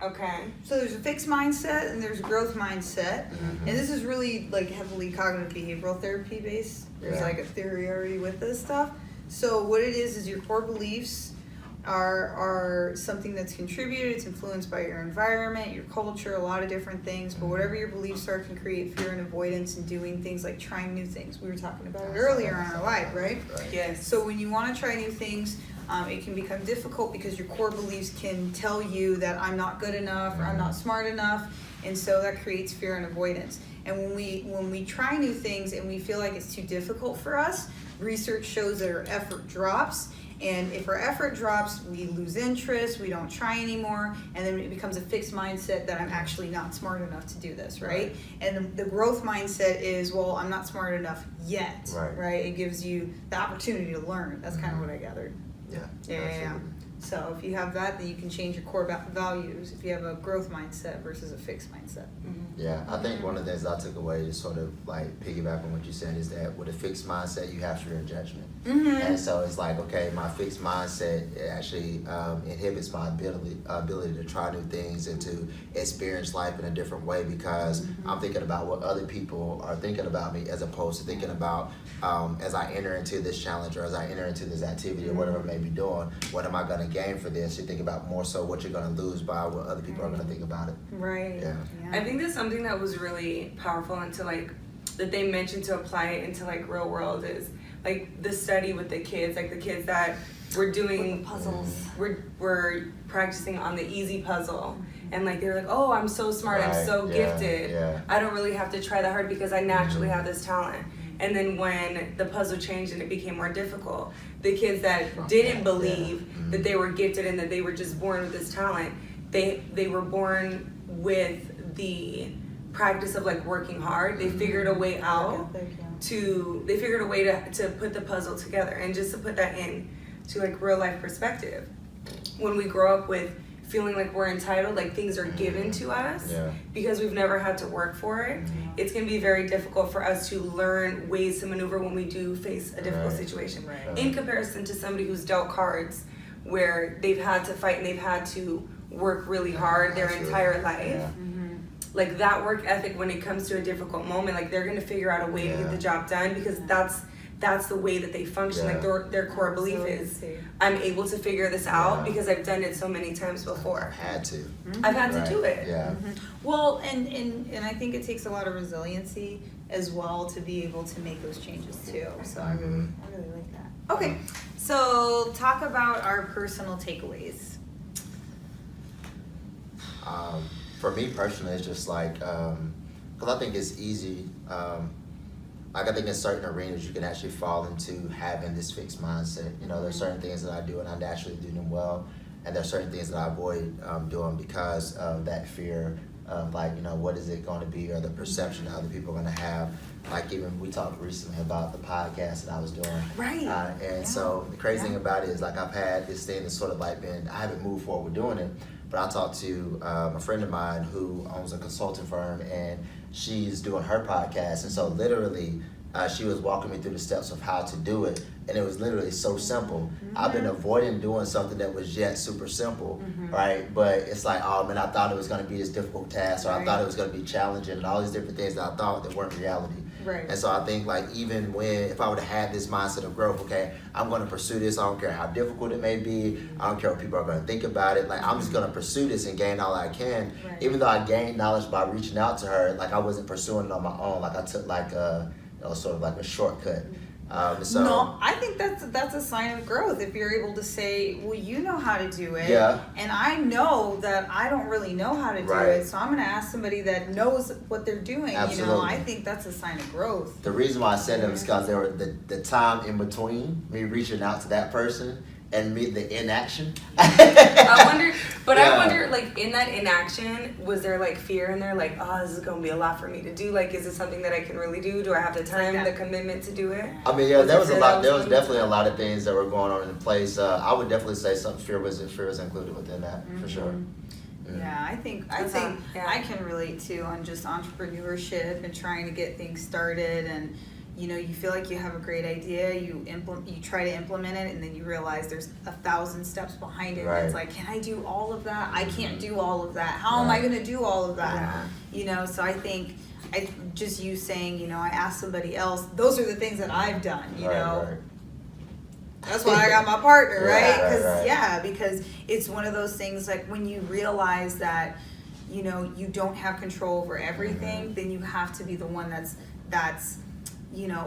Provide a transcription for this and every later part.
Okay. So there's a fixed mindset and there's a growth mindset. Mm-hmm. And this is really like heavily cognitive behavioral therapy based. There's like a theory already with this stuff. So what it is your core beliefs are something that's contributed. It's influenced by your environment, your culture, a lot of different things. But whatever your beliefs are can create fear and avoidance and doing things like trying new things. We were talking about it earlier in our life, right? Yes. So when you want to try new things, it can become difficult because your core beliefs can tell you that I'm not good enough or I'm not smart enough, and so that creates fear and avoidance. And when we try new things and we feel like it's too difficult for us, research shows that our effort drops. And if our effort drops, we lose interest, we don't try anymore, and then it becomes a fixed mindset that I'm actually not smart enough to do this, right? And the growth mindset is, well, I'm not smart enough yet, right? It gives you the opportunity to learn. That's kind of what I gathered. Yeah. So if you have that, then you can change your core values if you have a growth mindset versus a fixed mindset. Yeah, I think one of the things I took away to sort of like piggyback on what you said is that with a fixed mindset, you have fear of judgment. And so it's like, okay, my fixed mindset it actually inhibits my ability to try new things and to experience life in a different way because I'm thinking about what other people are thinking about me as opposed to thinking about as I enter into this challenge or as I enter into this activity or whatever I may be doing, what am I going to gain for this? You think about more so what you're going to lose by what other people are going to think about it. Right. Yeah. I think that's something that was really powerful into like that they mentioned to apply it into like real world is like the study with the kids, like the kids that were doing puzzles. Were practicing on the easy puzzle. And like they were like, oh, I'm so smart, I'm so gifted. I don't really have to try that hard because I naturally have this talent. And then when the puzzle changed and it became more difficult, the kids that didn't believe that they were gifted and that they were just born with this talent, they were born with the practice of like working hard. They figured a way out they figured a way to put the puzzle together. And just to put that in to like real life perspective, when we grow up with feeling like we're entitled, like things are given to us because we've never had to work for it, it's going to be very difficult for us to learn ways to maneuver when we do face a difficult situation. In comparison to somebody who's dealt cards where they've had to fight and they've had to work really hard their entire life. Like that work ethic when it comes to a difficult moment, like they're going to figure out a way to get the job done because that's the way that they function. Like their core belief is, I'm able to figure this out because I've done it so many times before. I've had to do it. Well, and I think it takes a lot of resiliency as well to be able to make those changes too. So I really like that. Okay, so talk about our personal takeaways. For me personally, it's just like, because I think it's easy. Like I think in certain arenas you can actually fall into having this fixed mindset. You know, there's certain things that I do and I naturally do them well, and there's certain things that I avoid doing because of that fear of like, you know, what is it going to be or the perception that other people are going to have. Like even we talked recently about the podcast that I was doing. And so the crazy thing about it is like I've had this thing that's sort of like I haven't moved forward with doing it, but I talked to a friend of mine who owns a consulting firm and she's doing her podcast. And so literally she was walking me through the steps of how to do it. And it was literally so simple. I've been avoiding doing something that was yet super simple, right? But it's like, oh man, I thought it was going to be this difficult task, or I thought it was going to be challenging, and all these different things that I thought that weren't reality. And so I think like even if I would have had this mindset of growth, okay, I'm going to pursue this. I don't care how difficult it may be. I don't care what people are going to think about it. Like I'm just going to pursue this and gain all I can. Even though I gained knowledge by reaching out to her, like I wasn't pursuing it on my own. Like I took like sort of like a shortcut. So, no, I think that's a sign of growth if you're able to say, well, you know how to do it, and I know that I don't really know how to do it, so I'm going to ask somebody that knows what they're doing. You know, I think that's a sign of growth. The reason why I said that is because there were the time in between me reaching out to that person and me the inaction. I wonder, like in that inaction, was there like fear in there? Like, oh, this is going to be a lot for me to do. Like, is it something that I can really do? Do I have the time, the commitment to do it? I mean, there was a lot. There was definitely a lot of things that were going on in place. I would definitely say some fear was included within that for sure. Yeah, I think I can relate to on just entrepreneurship and trying to get things started and you feel like you have a great idea, you try to implement it, and then you realize there's 1,000 steps behind it. Right. And it's like, can I do all of that? I can't do all of that. How am I going to do all of that? Yeah. So I think just you saying, I asked somebody else, those are the things that I've done, Right. That's why I got my partner, right? Right. Because it's one of those things, like when you realize that, you don't have control over everything, then you have to be the one that's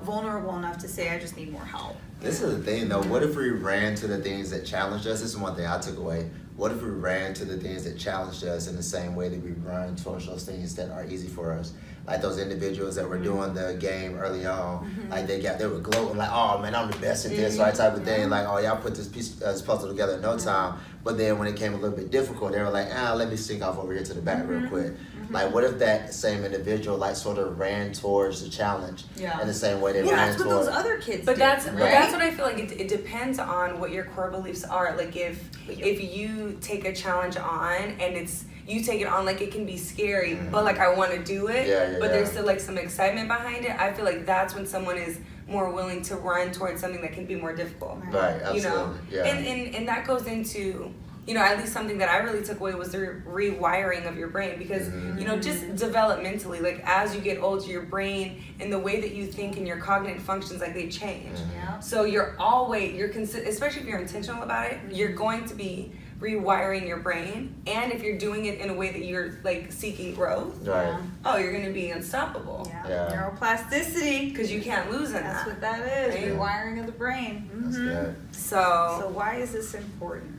vulnerable enough to say, I just need more help. This is the thing though, what if we ran to the things that challenged us? This is one thing I took away. What if we ran to the things that challenged us in the same way that we run towards those things that are easy for us? Like those individuals that were doing the game early on, like they were gloating like, oh man, I'm the best at this, right, type of thing. Like, oh y'all put this puzzle together in no time. But then when it came a little bit difficult, they were like, let me sneak off over here to the back real quick. Like, what if that same individual like sort of ran towards the challenge in the same way they ran that's what towards those other kids But do, that's right? but that's what I feel like. It depends on what your core beliefs are. Like if you take a challenge on and you take it on like it can be scary, but like I want to do it, but there's still like some excitement behind it. I feel like that's when someone is more willing to run towards something that can be more difficult. Right, absolutely. Yeah. And that goes into, at least something that I really took away was the rewiring of your brain, because just developmentally, like as you get older, your brain and the way that you think and your cognitive functions, like they change. So especially if you're intentional about it, you're going to be rewiring your brain, and if you're doing it in a way that you're like seeking growth, Right. you're going to be unstoppable. Neuroplasticity, Because you can't lose in that's that. what that is. Right? Rewiring of the brain. That's good. So why is this important?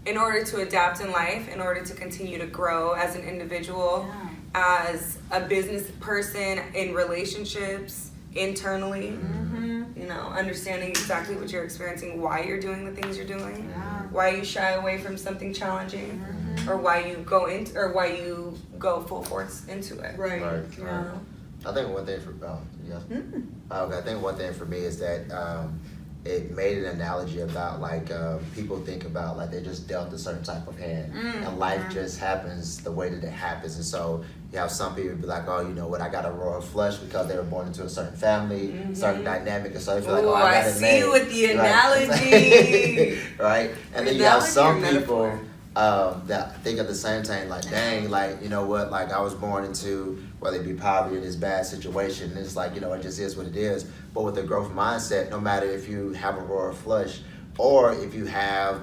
In order to adapt in life, in order to continue to grow as an individual, as a business person, in relationships, internally, understanding exactly what you're experiencing, why you're doing the things you're doing, why you shy away from something challenging, or why you go full force into it. Right. I think one thing I think one thing for me is that it made an analogy about like people think about like they just dealt a certain type of hand, and life just happens the way that it happens. And so you have some people be like, oh, you know what, I got a royal flush because they were born into a certain family, certain dynamic, and so they feel like, I got it made. See you with the analogy. Right? And then you have some people that think at the same time, like, dang, like, you know what, like I was born into, whether it be poverty in this bad situation, and it's like, it just is what it is. But with the growth mindset, no matter if you have a royal flush or if you have,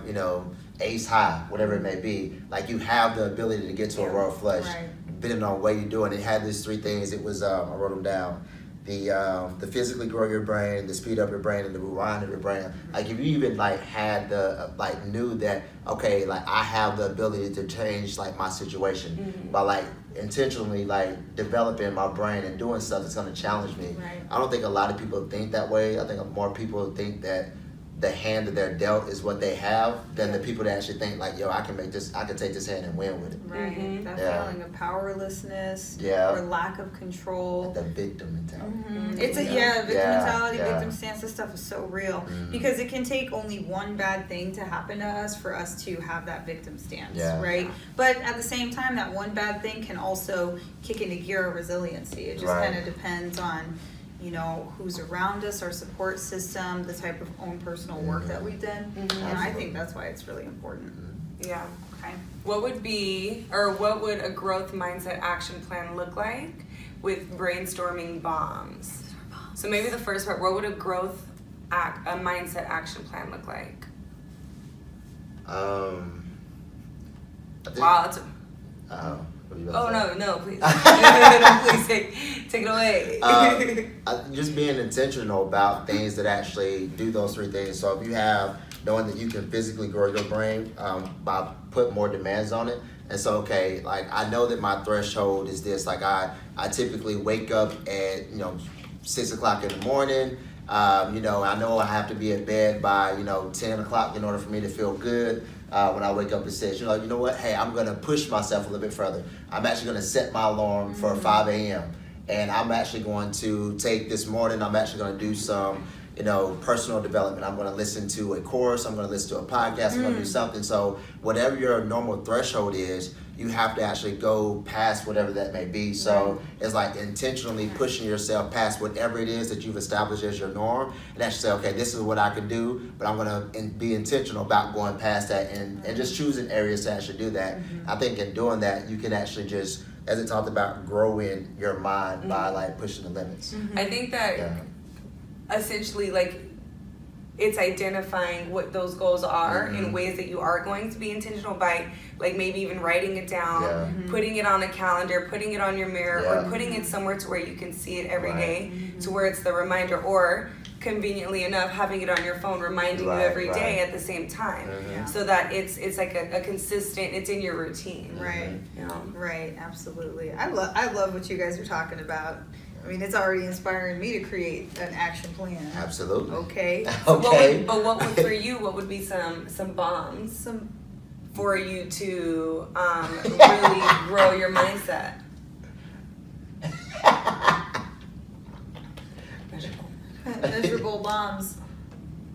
ace high, whatever it may be, like you have the ability to get to a royal flush, depending on what you do. And it had these three things. It was, I wrote them down. The physically grow your brain, the speed up your brain, and the rewind of your brain. Like if you even like had the knew that, okay, like I have the ability to change like my situation by like intentionally like developing my brain and doing stuff that's gonna challenge me. I don't think a lot of people think that way. I think more people think that the hand that they're dealt is what they have than the people that actually think like, I can take this hand and win with it. Right. That feeling of powerlessness or lack of control. The victim mentality. It's victim mentality, victim stance, this stuff is so real. Because it can take only one bad thing to happen to us for us to have that victim stance, right? But at the same time, that one bad thing can also kick into gear of resiliency. It just kind of depends on who's around us, our support system, the type of own personal work that we've done. And I think that's why it's really important. Yeah. Okay. What would a growth mindset action plan look like with brainstorming bombs? So maybe the first part, what would a mindset action plan look like? I think, Wow, no, please. Please take it away. Just being intentional about things that actually do those three things. So if you have knowing that you can physically grow your brain by put more demands on it. And so, okay, like I know that my threshold is this. Like I typically wake up at 6 o'clock in the morning. I know I have to be in bed by 10 o'clock in order for me to feel good. When I wake up at 6, you know what? Hey, I'm gonna push myself a little bit further. I'm actually gonna set my alarm for 5 a.m. and I'm actually going to take this morning. I'm actually gonna do some, personal development. I'm going to listen to a course. I'm going to listen to a podcast. I'm going to do something. So whatever your normal threshold is, you have to actually go past whatever that may be. So it's like intentionally pushing yourself past whatever it is that you've established as your norm, and actually say, okay, this is what I can do, but I'm going to be intentional about going past that and just choosing areas to actually do that. I think in doing that, you can actually just, as it talked about, growing your mind by like pushing the limits. I think that essentially, like, it's identifying what those goals are in ways that you are going to be intentional by, like, maybe even writing it down, putting it on a calendar, putting it on your mirror, or putting it somewhere to where you can see it every day, to where it's the reminder, or conveniently enough, having it on your phone reminding you every day at the same time, so that it's like a consistent, it's in your routine. Right, absolutely. I love what you guys are talking about. I mean, it's already inspiring me to create an action plan. Absolutely. Okay. So what would for you? What would be some bombs for you to really grow your mindset? Measurable bombs.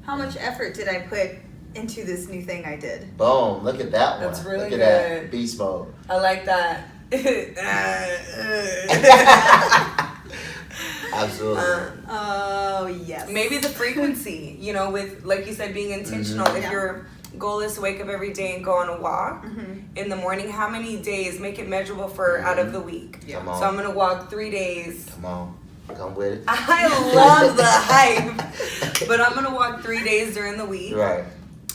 How much effort did I put into this new thing I did? Boom! Look at that one. That's really look at good. That beast mode. I like that. Absolutely. Oh yes. Maybe the frequency, with, like you said, being intentional. If your goal is to wake up every day and go on a walk in the morning, how many days? Make it measurable for out of the week. Come on. So I'm gonna walk 3 days. Come on. Come with it. I love the hype, but I'm gonna walk 3 days during the week. Right.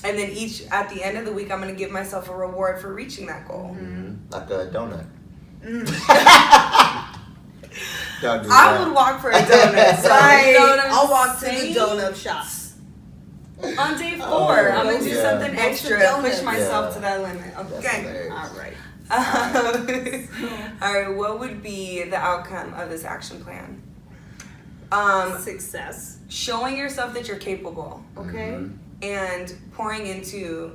And then at the end of the week, I'm gonna give myself a reward for reaching that goal. Like a donut. I would walk for a donut. So you know what I'll walk saying? to the donut shop. On day 4, I'm gonna do something What's the extra, donut? push myself to that limit. Okay. All right. All right. What would be the outcome of this action plan? Success. Showing yourself that you're capable. Okay. And pouring into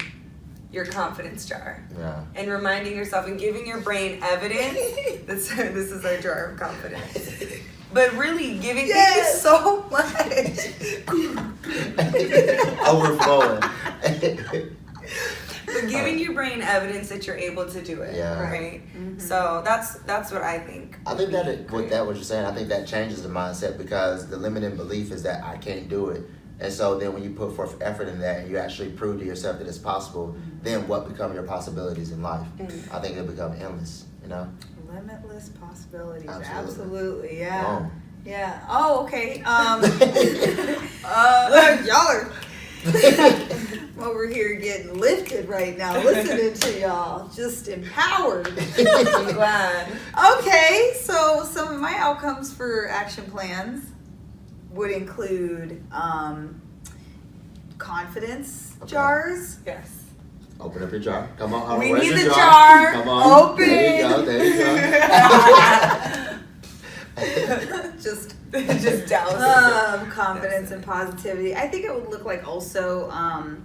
your confidence jar. Yeah. And reminding yourself and giving your brain evidence. This is our jar of confidence. But really giving you so much. Overflowing. But giving your brain evidence that you're able to do it. Yeah. Right? So that's what I think. I think what you're saying, I think that changes the mindset, because the limiting belief is that I can't do it. And so then when you put forth effort in that and you actually prove to yourself that it's possible, then what become your possibilities in life? I think it'll become endless, Limitless possibilities. Absolutely. Yeah. Oh. Yeah. Oh, okay. Y'all are over here getting lifted right now, listening to y'all, just empowered. I'm glad. Okay, so some of my outcomes for action plans would include confidence jars. Yes. Open up your jar. Come on. We where's need your the jar. Come on. Open. There you go. There you go. Just douse confidence and positivity. I think it would look like also a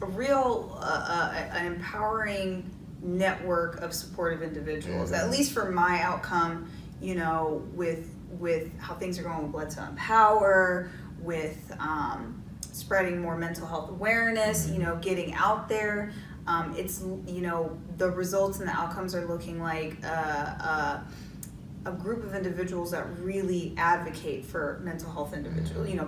real an empowering network of supportive individuals. At least for my outcome, with how things are going with Blood to Empower, with spreading more mental health awareness, getting out there. It's the results and the outcomes are looking like a group of individuals that really advocate for mental health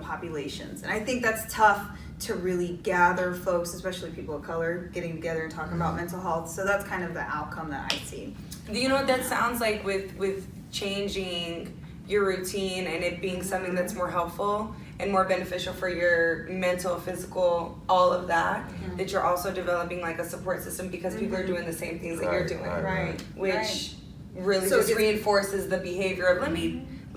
populations. And I think that's tough to really gather folks, especially people of color, getting together and talking about mental health. So that's kind of the outcome that I see. You know what that sounds like with changing your routine and it being something that's more helpful and more beneficial for your mental, physical, all of that, that you're also developing like a support system because people are doing the same things that you're doing. Which really just reinforces the behavior of let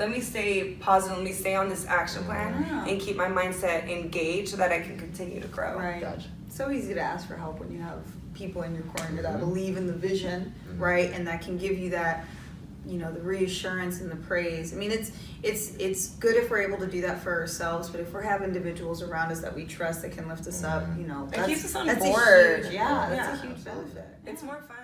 me stay positive, let me stay on this action plan and keep my mindset engaged so that I can continue to grow. Right. Gotcha. So easy to ask for help when you have people in your corner that believe in the vision, right? And that can give you that, the reassurance and the praise. I mean, it's good if we're able to do that for ourselves, but if we have individuals around us that we trust that can lift us up, It keeps us on that's board. that's a huge benefit. It's more fun.